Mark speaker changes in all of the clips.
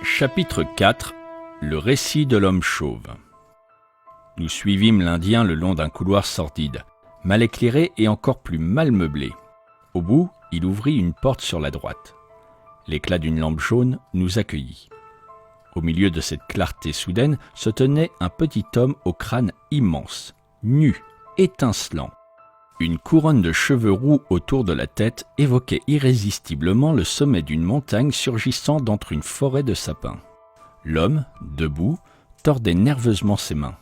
Speaker 1: Chapitre 4. Le récit de l'homme chauve. Nous suivîmes l'Indien le long d'un couloir sordide, mal éclairé et encore plus mal meublé. Au bout, il ouvrit une porte sur la droite. L'éclat d'une lampe jaune nous accueillit. Au milieu de cette clarté soudaine se tenait un petit homme au crâne immense, nu, étincelant. Une couronne de cheveux roux autour de la tête évoquait irrésistiblement le sommet d'une montagne surgissant d'entre une forêt de sapins. L'homme, debout, tordait nerveusement ses mains.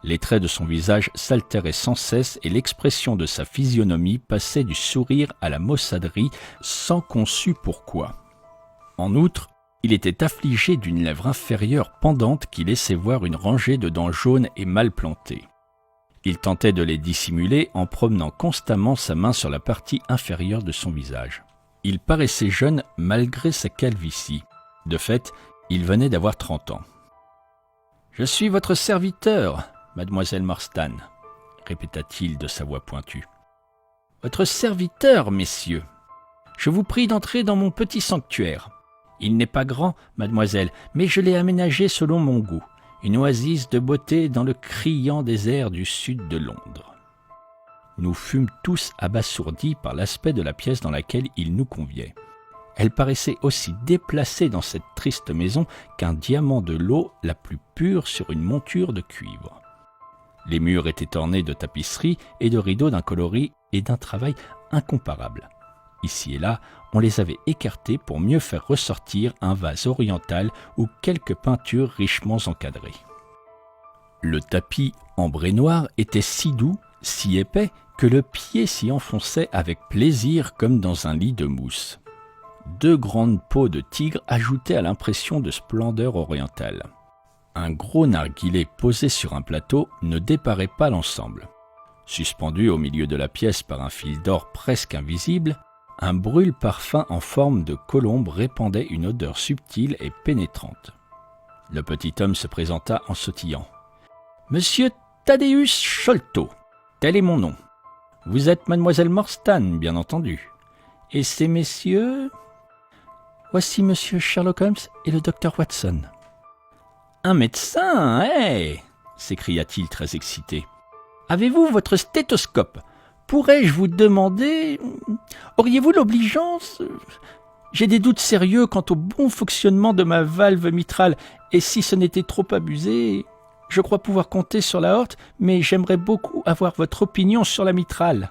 Speaker 1: Les traits de son visage s'altéraient sans cesse et l'expression de sa physionomie passait du sourire à la maussaderie sans qu'on sût pourquoi. En outre, il était affligé d'une lèvre inférieure pendante qui laissait voir une rangée de dents jaunes et mal plantées. Il tentait de les dissimuler en promenant constamment sa main sur la partie inférieure de son visage. Il paraissait jeune malgré sa calvitie. De fait, il venait d'avoir 30 ans. « Je suis votre serviteur, mademoiselle Morstan, » répéta-t-il de sa voix pointue. « Votre serviteur, messieurs. Je vous prie d'entrer dans mon petit sanctuaire. Il n'est pas grand, mademoiselle, mais je l'ai aménagé selon mon goût. Une oasis de beauté dans le criant désert du sud de Londres. » Nous fûmes tous abasourdis par l'aspect de la pièce dans laquelle il nous conviait. Elle paraissait aussi déplacée dans cette triste maison qu'un diamant de l'eau la plus pure sur une monture de cuivre. Les murs étaient ornés de tapisseries et de rideaux d'un coloris et d'un travail incomparable. Ici et là, on les avait écartés pour mieux faire ressortir un vase oriental ou quelques peintures richement encadrées. Le tapis ambré noir était si doux, si épais, que le pied s'y enfonçait avec plaisir comme dans un lit de mousse. 2 grandes peaux de tigre ajoutaient à l'impression de splendeur orientale. Un gros narguilé posé sur un plateau ne déparait pas l'ensemble. Suspendu au milieu de la pièce par un fil d'or presque invisible, un brûle-parfum en forme de colombe répandait une odeur subtile et pénétrante. Le petit homme se présenta en sautillant. « Monsieur Thaddeus Sholto, tel est mon nom. Vous êtes mademoiselle Morstan, bien entendu. Et ces messieurs... » « Voici monsieur Sherlock Holmes et le docteur Watson. »« Un médecin, eh !» s'écria-t-il très excité. « Avez-vous votre stéthoscope ? Pourrais-je vous demander... Auriez-vous l'obligeance... J'ai des doutes sérieux quant au bon fonctionnement de ma valve mitrale, et si ce n'était trop abusé... Je crois pouvoir compter sur la horte, mais j'aimerais beaucoup avoir votre opinion sur la mitrale. »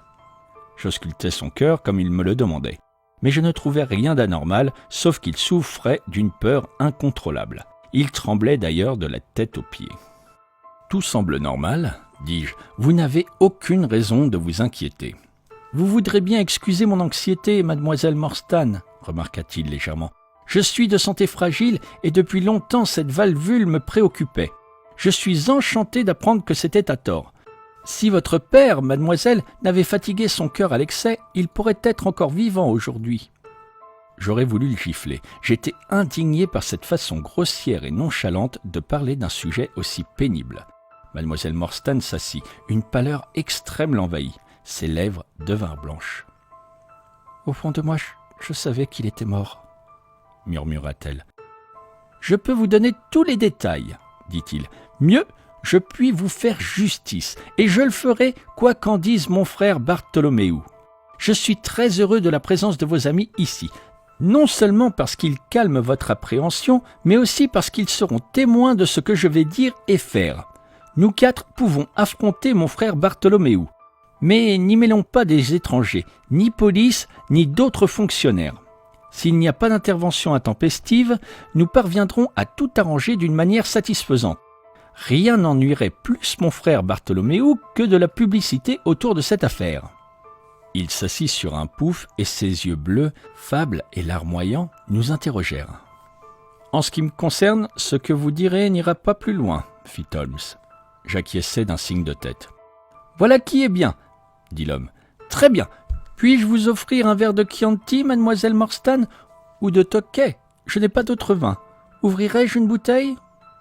Speaker 1: J'auscultais son cœur comme il me le demandait, mais je ne trouvais rien d'anormal, sauf qu'il souffrait d'une peur incontrôlable. Il tremblait d'ailleurs de la tête aux pieds. « Tout semble normal, dis-je, vous n'avez aucune raison de vous inquiéter. »« Vous voudrez bien excuser mon anxiété, mademoiselle Morstan, » remarqua-t-il légèrement. « Je suis de santé fragile et depuis longtemps cette valvule me préoccupait. Je suis enchanté d'apprendre que c'était à tort. Si votre père, mademoiselle, n'avait fatigué son cœur à l'excès, il pourrait être encore vivant aujourd'hui. » J'aurais voulu le gifler. J'étais indigné par cette façon grossière et nonchalante de parler d'un sujet aussi pénible. Mademoiselle Morstan s'assit. Une pâleur extrême l'envahit. Ses lèvres devinrent blanches. « Au fond de moi, je savais qu'il était mort, » murmura-t-elle. « Je peux vous donner tous les détails, » dit-il. « Mieux, je puis vous faire justice, et je le ferai quoi qu'en dise mon frère Bartholoméu. Je suis très heureux de la présence de vos amis ici, non seulement parce qu'ils calment votre appréhension, mais aussi parce qu'ils seront témoins de ce que je vais dire et faire. Nous 4 pouvons affronter mon frère Bartholoméu, mais n'y mêlons pas des étrangers, ni police, ni d'autres fonctionnaires. S'il n'y a pas d'intervention intempestive, nous parviendrons à tout arranger d'une manière satisfaisante. Rien n'ennuierait plus mon frère Bartholoméu que de la publicité autour de cette affaire. » Il s'assit sur un pouf et ses yeux bleus, fables et larmoyants, nous interrogèrent. « En ce qui me concerne, ce que vous direz n'ira pas plus loin, » fit Holmes. J'acquiesçai d'un signe de tête. « Voilà qui est bien, » dit l'homme. « Très bien. Puis-je vous offrir un verre de Chianti, mademoiselle Morstan, ou de Tokay? Je n'ai pas d'autre vin. Ouvrirai-je une bouteille?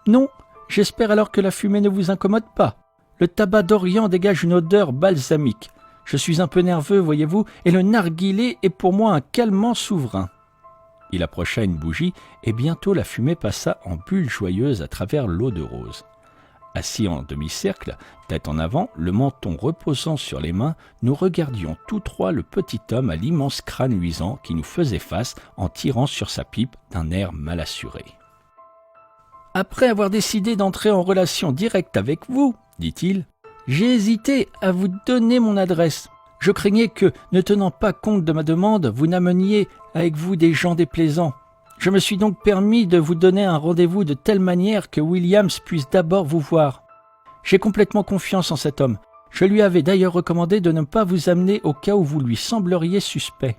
Speaker 1: Non. J'espère alors que la fumée ne vous incommode pas. Le tabac d'Orient dégage une odeur balsamique. Je suis un peu nerveux, voyez-vous, et le narguilé est pour moi un calmant souverain. » Il approcha une bougie et bientôt la fumée passa en bulles joyeuses à travers l'eau de rose. Assis en demi-cercle, tête en avant, le menton reposant sur les mains, nous regardions tous trois le petit homme à l'immense crâne luisant qui nous faisait face en tirant sur sa pipe d'un air mal assuré. « Après avoir décidé d'entrer en relation directe avec vous, dit-il, j'ai hésité à vous donner mon adresse. Je craignais que, ne tenant pas compte de ma demande, vous n'ameniez avec vous des gens déplaisants. Je me suis donc permis de vous donner un rendez-vous de telle manière que Williams puisse d'abord vous voir. J'ai complètement confiance en cet homme. Je lui avais d'ailleurs recommandé de ne pas vous amener au cas où vous lui sembleriez suspect.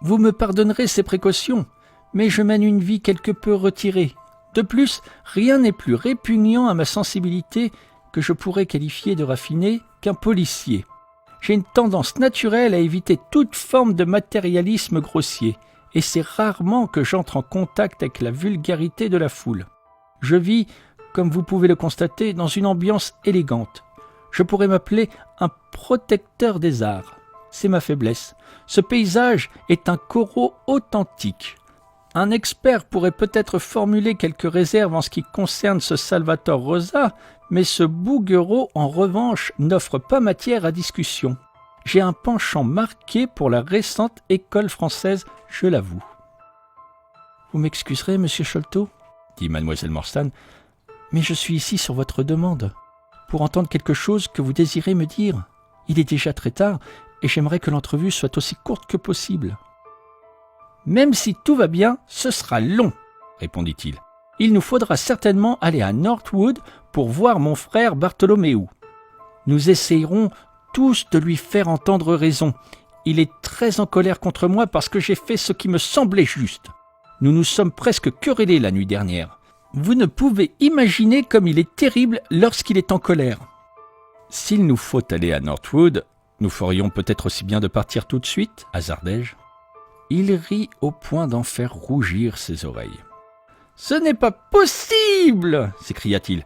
Speaker 1: Vous me pardonnerez ces précautions, mais je mène une vie quelque peu retirée. De plus, rien n'est plus répugnant à ma sensibilité que je pourrais qualifier de raffiné qu'un policier. J'ai une tendance naturelle à éviter toute forme de matérialisme grossier. Et c'est rarement que j'entre en contact avec la vulgarité de la foule. Je vis, comme vous pouvez le constater, dans une ambiance élégante. Je pourrais m'appeler un protecteur des arts. C'est ma faiblesse. Ce paysage est un corot authentique. Un expert pourrait peut-être formuler quelques réserves en ce qui concerne ce Salvatore Rosa, mais ce Bouguereau, en revanche, n'offre pas matière à discussion. J'ai un penchant marqué pour la récente école française, je l'avoue. « Vous m'excuserez, monsieur Sholto, dit mademoiselle Morstan, mais je suis ici sur votre demande, pour entendre quelque chose que vous désirez me dire. Il est déjà très tard, et j'aimerais que l'entrevue soit aussi courte que possible. »« Même si tout va bien, ce sera long, répondit-il. Il nous faudra certainement aller à Northwood pour voir mon frère Bartholoméo. Nous essayerons tous de lui faire entendre raison. Il est très en colère contre moi parce que j'ai fait ce qui me semblait juste. Nous nous sommes presque querellés la nuit dernière. Vous ne pouvez imaginer comme il est terrible lorsqu'il est en colère. S'il nous faut aller à Northwood, nous ferions peut-être aussi bien de partir tout de suite, hasardai-je. Il rit au point d'en faire rougir ses oreilles. « Ce n'est pas possible !» s'écria-t-il.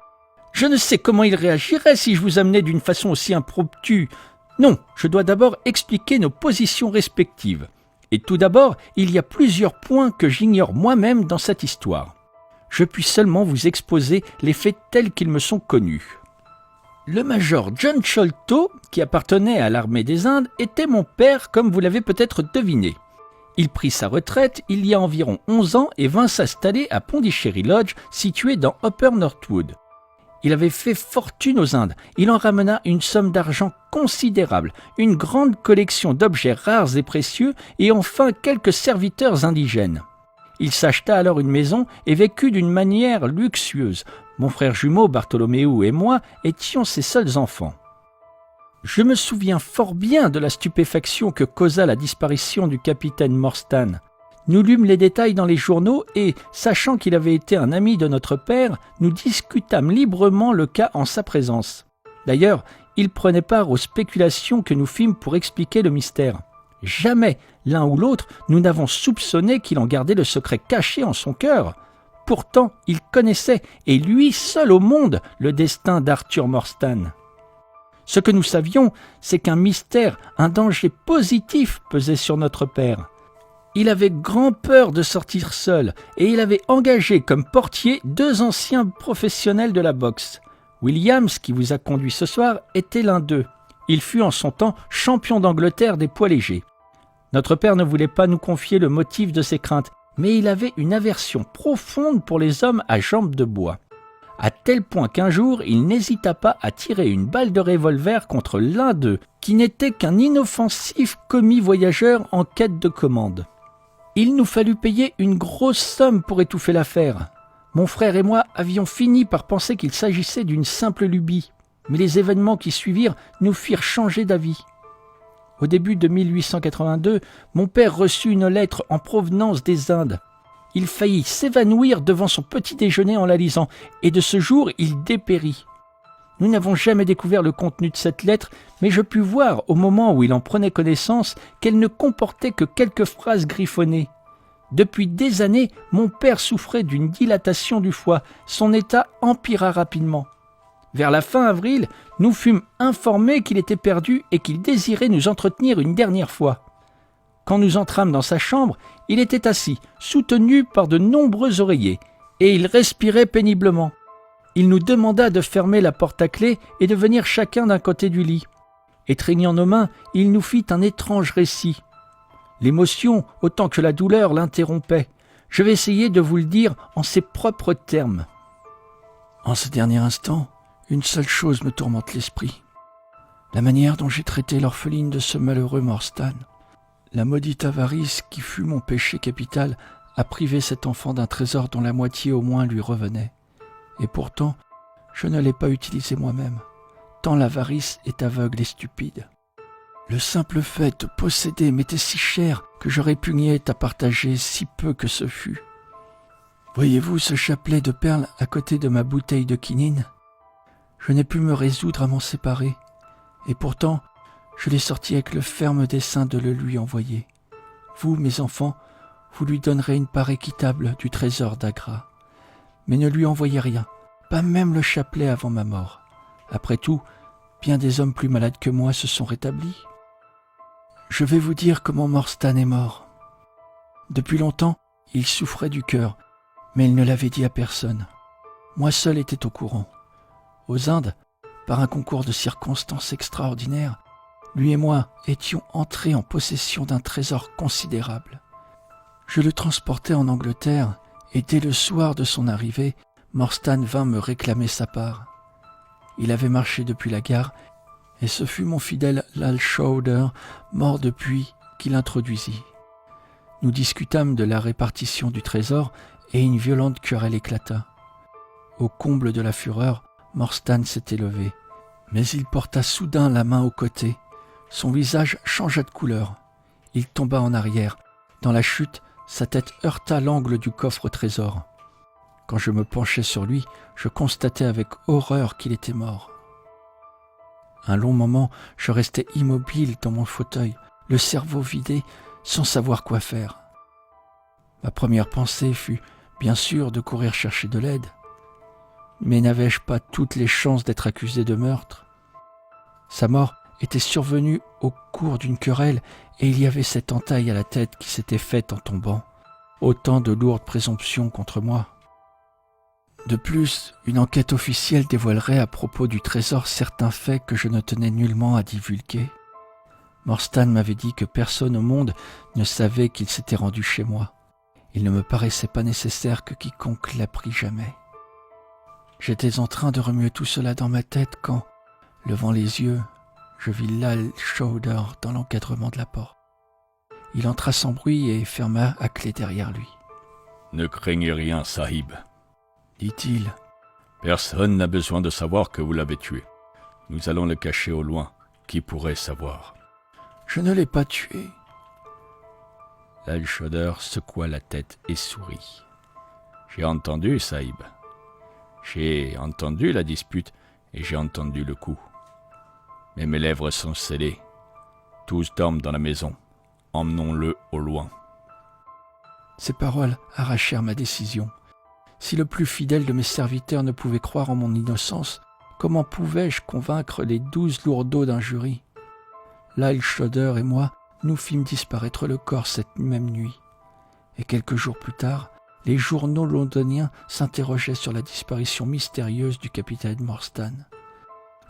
Speaker 1: Je ne sais comment il réagirait si je vous amenais d'une façon aussi impromptue. Non, je dois d'abord expliquer nos positions respectives. Et tout d'abord, il y a plusieurs points que j'ignore moi-même dans cette histoire. Je puis seulement vous exposer les faits tels qu'ils me sont connus. Le major John Sholto, qui appartenait à l'armée des Indes, était mon père, comme vous l'avez peut-être deviné. Il prit sa retraite il y a environ 11 ans et vint s'installer à Pondicherry Lodge, situé dans Upper Northwood. Il avait fait fortune aux Indes. Il en ramena une somme d'argent considérable, une grande collection d'objets rares et précieux et enfin quelques serviteurs indigènes. Il s'acheta alors une maison et vécut d'une manière luxueuse. Mon frère jumeau Bartholoméo et moi étions ses seuls enfants. Je me souviens fort bien de la stupéfaction que causa la disparition du capitaine Morstan. Nous lûmes les détails dans les journaux et, sachant qu'il avait été un ami de notre père, nous discutâmes librement le cas en sa présence. D'ailleurs, il prenait part aux spéculations que nous fîmes pour expliquer le mystère. Jamais, l'un ou l'autre, nous n'avons soupçonné qu'il en gardait le secret caché en son cœur. Pourtant, il connaissait, et lui seul au monde, le destin d'Arthur Morstan. Ce que nous savions, c'est qu'un mystère, un danger positif pesait sur notre père. Il avait grand peur de sortir seul et il avait engagé comme portier 2 anciens professionnels de la boxe. Williams, qui vous a conduit ce soir, était l'un d'eux. Il fut en son temps champion d'Angleterre des poids légers. Notre père ne voulait pas nous confier le motif de ses craintes, mais il avait une aversion profonde pour les hommes à jambes de bois. À tel point qu'un jour, il n'hésita pas à tirer une balle de revolver contre l'un d'eux, qui n'était qu'un inoffensif commis voyageur en quête de commande. Il nous fallut payer une grosse somme pour étouffer l'affaire. Mon frère et moi avions fini par penser qu'il s'agissait d'une simple lubie, mais les événements qui suivirent nous firent changer d'avis. Au début de 1882, mon père reçut une lettre en provenance des Indes. Il faillit s'évanouir devant son petit déjeuner en la lisant, et de ce jour, il dépérit. Nous n'avons jamais découvert le contenu de cette lettre, mais je pus voir, au moment où il en prenait connaissance, qu'elle ne comportait que quelques phrases griffonnées. Depuis des années, mon père souffrait d'une dilatation du foie. Son état empira rapidement. Vers la fin avril, nous fûmes informés qu'il était perdu et qu'il désirait nous entretenir une dernière fois. Quand nous entrâmes dans sa chambre, il était assis, soutenu par de nombreux oreillers, et il respirait péniblement. Il nous demanda de fermer la porte à clé et de venir chacun d'un côté du lit. Étreignant nos mains, il nous fit un étrange récit. L'émotion, autant que la douleur, l'interrompait. Je vais essayer de vous le dire en ses propres termes. En ce dernier instant, une seule chose me tourmente l'esprit. La manière dont j'ai traité l'orpheline de ce malheureux Morstan. La maudite avarice qui fut mon péché capital a privé cet enfant d'un trésor dont la moitié au moins lui revenait. Et pourtant, je ne l'ai pas utilisé moi-même, tant l'avarice est aveugle et stupide. Le simple fait de posséder m'était si cher que je répugnais à partager si peu que ce fût. Voyez-vous ce chapelet de perles à côté de ma bouteille de quinine ? Je n'ai pu me résoudre à m'en séparer, et pourtant, je l'ai sorti avec le ferme dessein de le lui envoyer. Vous, mes enfants, vous lui donnerez une part équitable du trésor d'Agra. Mais ne lui envoyez rien, pas même le chapelet avant ma mort. Après tout, bien des hommes plus malades que moi se sont rétablis. Je vais vous dire comment Morstan est mort. Depuis longtemps, il souffrait du cœur, mais il ne l'avait dit à personne. Moi seul étais au courant. Aux Indes, par un concours de circonstances extraordinaires, lui et moi étions entrés en possession d'un trésor considérable. Je le transportai en Angleterre, et dès le soir de son arrivée, Morstan vint me réclamer sa part. Il avait marché depuis la gare, et ce fut mon fidèle Lal Chowder, mort depuis, qui l'introduisit. Nous discutâmes de la répartition du trésor, et une violente querelle éclata. Au comble de la fureur, Morstan s'était levé, mais il porta soudain la main au côté. Son visage changea de couleur. Il tomba en arrière. Dans la chute, sa tête heurta l'angle du coffre au trésor. Quand je me penchai sur lui, je constatai avec horreur qu'il était mort. Un long moment, je restai immobile dans mon fauteuil, le cerveau vidé, sans savoir quoi faire. Ma première pensée fut, bien sûr, de courir chercher de l'aide. Mais n'avais-je pas toutes les chances d'être accusé de meurtre ? Sa mort était survenue au cours d'une querelle et il y avait cette entaille à la tête qui s'était faite en tombant. Autant de lourdes présomptions contre moi. De plus, une enquête officielle dévoilerait à propos du trésor certains faits que je ne tenais nullement à divulguer. Morstan m'avait dit que personne au monde ne savait qu'il s'était rendu chez moi. Il ne me paraissait pas nécessaire que quiconque l'apprît jamais. J'étais en train de remuer tout cela dans ma tête quand, levant les yeux, je vis Lal Chowder dans l'encadrement de la porte. Il entra sans bruit et ferma à clé derrière lui.
Speaker 2: « Ne craignez rien, Sahib, »
Speaker 1: dit-il.
Speaker 2: « Personne n'a besoin de savoir que vous l'avez tué. Nous allons le cacher au loin. Qui pourrait savoir ?» ?»«
Speaker 1: Je ne l'ai pas tué. »
Speaker 2: Lal Chowder secoua la tête et sourit. « J'ai entendu, Sahib. J'ai entendu la dispute et j'ai entendu le coup. Mais mes lèvres sont scellées. Tous dorment dans la maison. Emmenons-le au loin. »
Speaker 1: Ces paroles arrachèrent ma décision. Si le plus fidèle de mes serviteurs ne pouvait croire en mon innocence, comment pouvais-je convaincre les 12 lourdeaux d'un jury ? Lal Chowder et moi, nous fîmes disparaître le corps cette même nuit. Et quelques jours plus tard, les journaux londoniens s'interrogeaient sur la disparition mystérieuse du capitaine Morstan.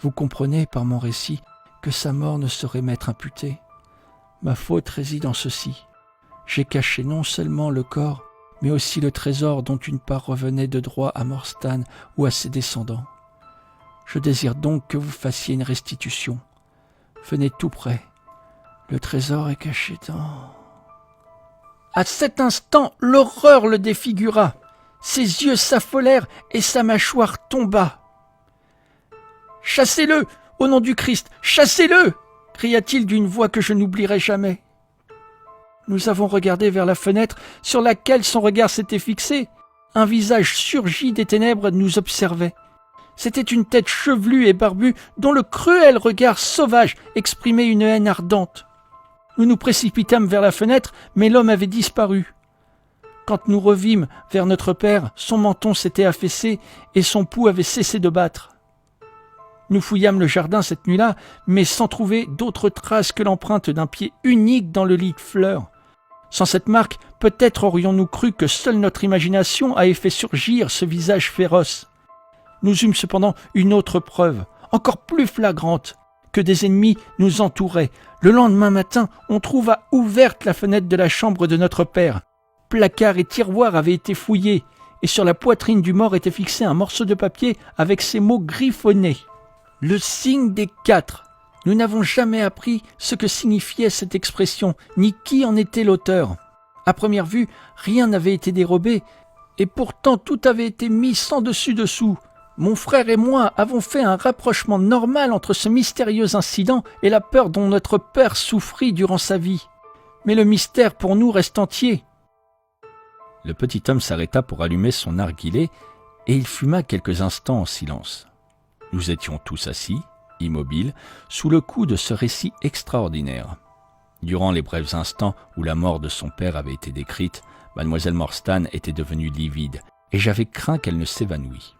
Speaker 1: Vous comprenez par mon récit que sa mort ne saurait m'être imputée. Ma faute réside en ceci. J'ai caché non seulement le corps, mais aussi le trésor dont une part revenait de droit à Morstan ou à ses descendants. Je désire donc que vous fassiez une restitution. Venez tout près. Le trésor est caché dans... À cet instant, l'horreur le défigura. Ses yeux s'affolèrent et sa mâchoire tomba. « Chassez-le, au nom du Christ, chassez-le » cria-t-il d'une voix que je n'oublierai jamais. Nous avons regardé vers la fenêtre sur laquelle son regard s'était fixé. Un visage surgi des ténèbres nous observait. C'était une tête chevelue et barbue dont le cruel regard sauvage exprimait une haine ardente. Nous nous précipitâmes vers la fenêtre, mais l'homme avait disparu. Quand nous revîmes vers notre père, son menton s'était affaissé et son pouls avait cessé de battre.
Speaker 3: Nous fouillâmes le jardin cette nuit-là, mais sans trouver d'autre trace que l'empreinte d'un pied unique dans le lit de fleurs. Sans cette marque, peut-être aurions-nous cru que seule notre imagination avait fait surgir ce visage féroce. Nous eûmes cependant une autre preuve, encore plus flagrante, que des ennemis nous entouraient. Le lendemain matin, on trouva ouverte la fenêtre de la chambre de notre père. Placards et tiroirs avaient été fouillés, et sur la poitrine du mort était fixé un morceau de papier avec ces mots griffonnés. « Le signe des 4 ». Nous n'avons jamais appris ce que signifiait cette expression, ni qui en était l'auteur. À première vue, rien n'avait été dérobé, et pourtant tout avait été mis sans dessus-dessous. Mon frère et moi avons fait un rapprochement normal entre ce mystérieux incident et la peur dont notre père souffrit durant sa vie. Mais le mystère pour nous reste entier.
Speaker 1: Le petit homme s'arrêta pour allumer son narguilé, et il fuma quelques instants en silence. Nous étions tous assis, immobiles, sous le coup de ce récit extraordinaire. Durant les brefs instants où la mort de son père avait été décrite, mademoiselle Morstan était devenue livide, et j'avais craint qu'elle ne s'évanouît.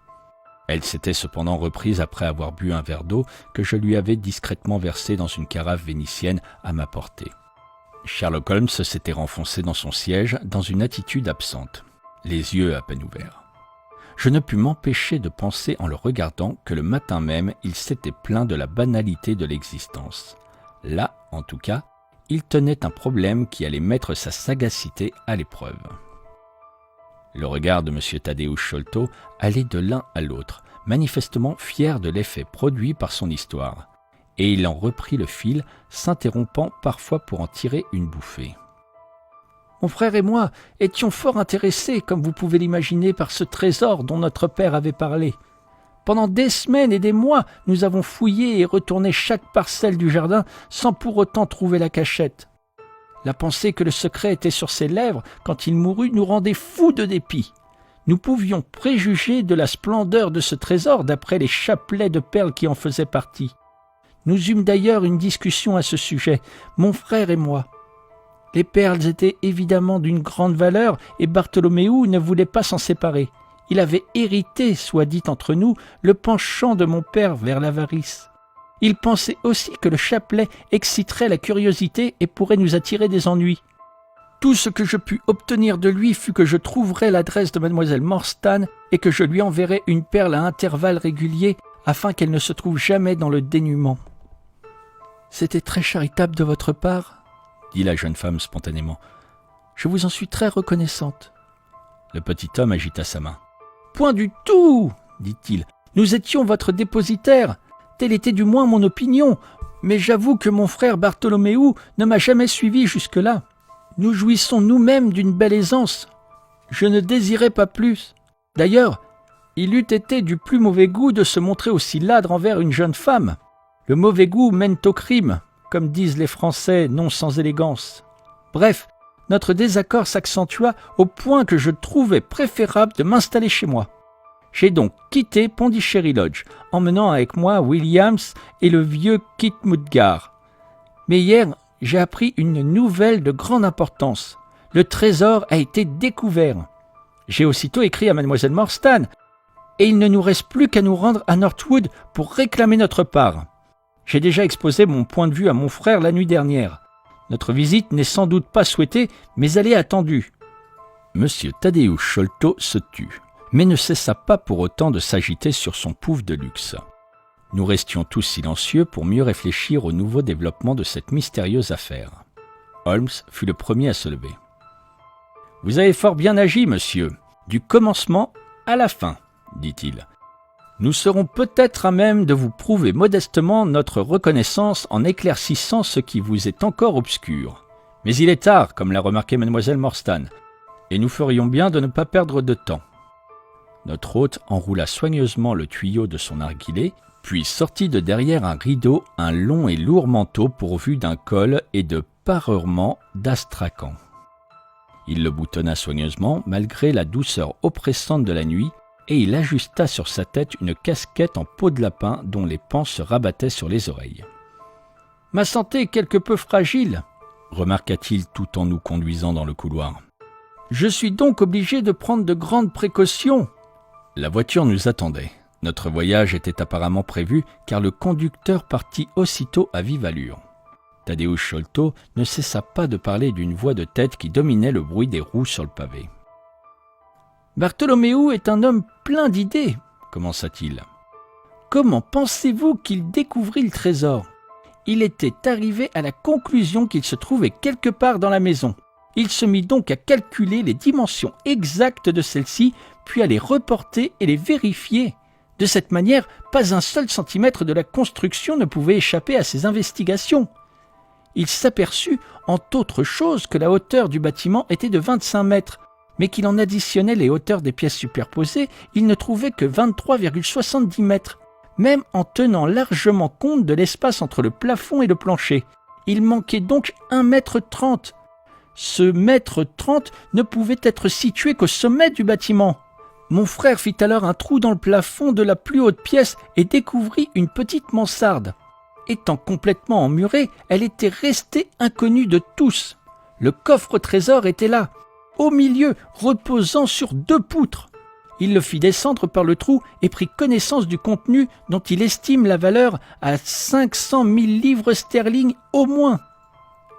Speaker 1: Elle s'était cependant reprise après avoir bu un verre d'eau que je lui avais discrètement versé dans une carafe vénitienne à ma portée. Sherlock Holmes s'était renfoncé dans son siège dans une attitude absente, les yeux à peine ouverts. Je ne pus m'empêcher de penser en le regardant que le matin même, il s'était plaint de la banalité de l'existence. Là, en tout cas, il tenait un problème qui allait mettre sa sagacité à l'épreuve. Le regard de M. Tadeusz Sholto allait de l'un à l'autre, manifestement fier de l'effet produit par son histoire, et il en reprit le fil, s'interrompant parfois pour en tirer une bouffée.
Speaker 3: Mon frère et moi étions fort intéressés, comme vous pouvez l'imaginer, par ce trésor dont notre père avait parlé. Pendant des semaines et des mois, nous avons fouillé et retourné chaque parcelle du jardin sans pour autant trouver la cachette. La pensée que le secret était sur ses lèvres quand il mourut nous rendait fous de dépit. Nous pouvions préjuger de la splendeur de ce trésor d'après les chapelets de perles qui en faisaient partie. Nous eûmes d'ailleurs une discussion à ce sujet, mon frère et moi. Les perles étaient évidemment d'une grande valeur et Bartholoméu ne voulait pas s'en séparer. Il avait hérité, soit dit entre nous, le penchant de mon père vers l'avarice. Il pensait aussi que le chapelet exciterait la curiosité et pourrait nous attirer des ennuis. Tout ce que je pus obtenir de lui fut que je trouverais l'adresse de mademoiselle Morstan et que je lui enverrais une perle à intervalles réguliers afin qu'elle ne se trouve jamais dans le dénuement. « C'était très charitable de votre part », dit la jeune femme spontanément. « Je vous en suis très reconnaissante. »
Speaker 1: Le petit homme agita sa main.
Speaker 3: « Point du tout, dit-il. Nous étions votre dépositaire. Telle était du moins mon opinion. Mais j'avoue que mon frère Bartholoméu ne m'a jamais suivi jusque-là. Nous jouissons nous-mêmes d'une belle aisance. Je ne désirais pas plus. D'ailleurs, il eût été du plus mauvais goût de se montrer aussi ladre envers une jeune femme. Le mauvais goût mène au crime, comme disent les Français non sans élégance. Bref, notre désaccord s'accentua au point que je trouvais préférable de m'installer chez moi. J'ai donc quitté Pondichéry Lodge, emmenant avec moi Williams et le vieux Kit Mudgar. Mais hier, j'ai appris une nouvelle de grande importance. Le trésor a été découvert. J'ai aussitôt écrit à mademoiselle Morstan, et il ne nous reste plus qu'à nous rendre à Northwood pour réclamer notre part. J'ai déjà exposé mon point de vue à mon frère la nuit dernière. Notre visite n'est sans doute pas souhaitée, mais elle est attendue.
Speaker 1: Monsieur Tadeusz Sholto se tut, mais ne cessa pas pour autant de s'agiter sur son pouf de luxe. Nous restions tous silencieux pour mieux réfléchir au nouveau développement de cette mystérieuse affaire. Holmes fut le premier à se lever. « Vous avez fort bien agi, monsieur, du commencement à la fin, dit-il. Nous serons peut-être à même de vous prouver modestement notre reconnaissance en éclaircissant ce qui vous est encore obscur. Mais il est tard, comme l'a remarqué mademoiselle Morstan, et nous ferions bien de ne pas perdre de temps. » Notre hôte enroula soigneusement le tuyau de son narguilé, puis sortit de derrière un rideau un long et lourd manteau pourvu d'un col et de parurements d'astracan. Il le boutonna soigneusement malgré la douceur oppressante de la nuit, et il ajusta sur sa tête une casquette en peau de lapin dont les pans se rabattaient sur les oreilles.
Speaker 3: « Ma santé est quelque peu fragile, »
Speaker 1: remarqua-t-il tout en nous conduisant dans le couloir.
Speaker 3: « Je suis donc obligé de prendre de grandes précautions. »
Speaker 1: La voiture nous attendait. Notre voyage était apparemment prévu car le conducteur partit aussitôt à vive allure. Tadeusz Sholto ne cessa pas de parler d'une voix de tête qui dominait le bruit des roues sur le pavé.
Speaker 3: « Bartholoméo est un homme plein d'idées, » commença-t-il. « Comment pensez-vous qu'il découvrit le trésor ? Il était arrivé à la conclusion qu'il se trouvait quelque part dans la maison. Il se mit donc à calculer les dimensions exactes de celle-ci, puis à les reporter et les vérifier. De cette manière, pas un seul centimètre de la construction ne pouvait échapper à ses investigations. Il s'aperçut, entre autres choses, que la hauteur du bâtiment était de 25 mètres, mais qu'il en additionnait les hauteurs des pièces superposées, il ne trouvait que 23,70 mètres, même en tenant largement compte de l'espace entre le plafond et le plancher. Il manquait donc 1,30 m. Ce 1,30 m ne pouvait être situé qu'au sommet du bâtiment. Mon frère fit alors un trou dans le plafond de la plus haute pièce et découvrit une petite mansarde. Étant complètement emmurée, elle était restée inconnue de tous. Le coffre au trésor était là, au milieu, reposant sur 2 poutres. Il le fit descendre par le trou et prit connaissance du contenu dont il estime la valeur à 500 000 livres sterling au moins.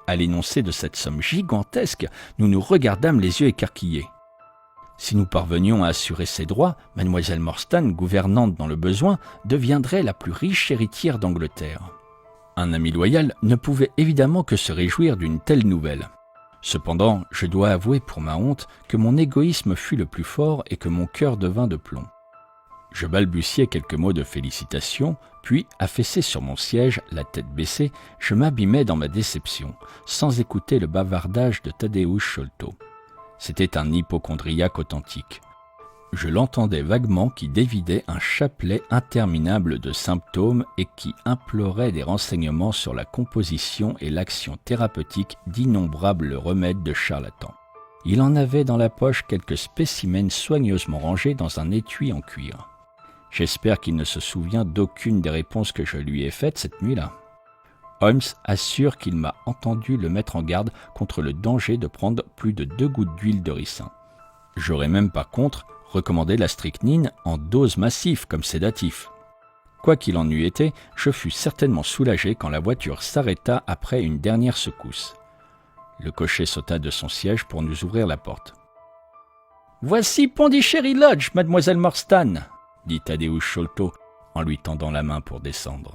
Speaker 1: À l'énoncé de cette somme gigantesque, nous nous regardâmes les yeux écarquillés. Si nous parvenions à assurer ses droits, Mademoiselle Morstan, gouvernante dans le besoin, deviendrait la plus riche héritière d'Angleterre. Un ami loyal ne pouvait évidemment que se réjouir d'une telle nouvelle. Cependant, je dois avouer pour ma honte que mon égoïsme fut le plus fort et que mon cœur devint de plomb. Je balbutiai quelques mots de félicitations, puis, affaissé sur mon siège, la tête baissée, je m'abîmais dans ma déception, sans écouter le bavardage de Tadeusz Sholto. C'était un hypocondriaque authentique. Je l'entendais vaguement qui dévidait un chapelet interminable de symptômes et qui implorait des renseignements sur la composition et l'action thérapeutique d'innombrables remèdes de charlatans. Il en avait dans la poche quelques spécimens soigneusement rangés dans un étui en cuir. J'espère qu'il ne se souvient d'aucune des réponses que je lui ai faites cette nuit-là. Holmes assure qu'il m'a entendu le mettre en garde contre le danger de prendre plus de 2 gouttes d'huile de ricin. J'aurais même par contre recommandé la strychnine en dose massive comme sédatif. Quoi qu'il en eût été, je fus certainement soulagé quand la voiture s'arrêta après une dernière secousse. Le cocher sauta de son siège pour nous ouvrir la porte.
Speaker 3: « Voici Pondicherry Lodge, mademoiselle Morstan » dit
Speaker 1: Tadeusz Sholto en lui tendant la main pour descendre.